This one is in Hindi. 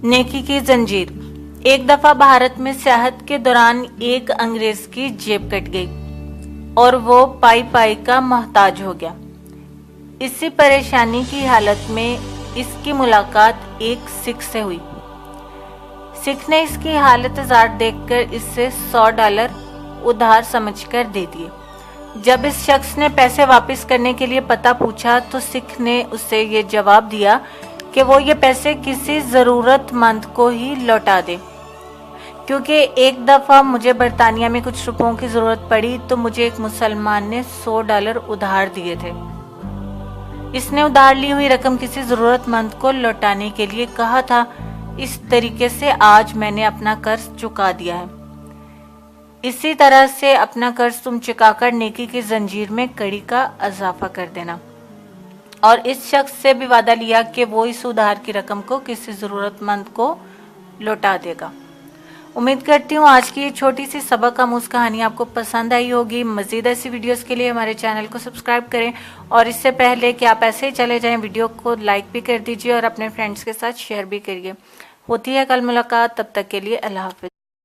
नेकी की जंजीर। एक दफा भारत में सियाहत के दौरान एक अंग्रेज की जेब कट गई और वो पाई पाई का मोहताज हो गया। इसी परेशानी की हालत में इसकी मुलाकात एक सिख से हुई। सिख ने इसकी हालत जार देखकर इससे $100 उधार समझकर दे दिए। जब इस शख्स ने पैसे वापस करने के लिए पता पूछा तो सिख ने उसे ये जवाब दिया कि वो ये पैसे किसी ज़रूरतमंद को ही लौटा दे, क्योंकि एक दफ़ा मुझे बरतानिया में कुछ रुपयों की ज़रूरत पड़ी तो मुझे एक मुसलमान ने $100 उधार दिए थे। इसने उधार ली हुई रकम किसी ज़रूरतमंद को लौटाने के लिए कहा था। इस तरीके से आज मैंने अपना कर्ज चुका दिया है। इसी तरह से अपना कर्ज तुम चुकाकर नेकी की जंजीर में कड़ी का इजाफा कर देना। और इस शख्स से भी वादा लिया कि वो इस उधार की रकम को किसी ज़रूरतमंद को लौटा देगा। उम्मीद करती हूँ आज की ये छोटी सी सबक आमूज़ कहानी आपको पसंद आई होगी। मज़ीद ऐसी वीडियोस के लिए हमारे चैनल को सब्सक्राइब करें और इससे पहले कि आप ऐसे ही चले जाएं, वीडियो को लाइक भी कर दीजिए और अपने फ्रेंड्स के साथ शेयर भी करिए। होती है कल मुलाकात, तब तक के लिए अल्लाह हाफ़िज़।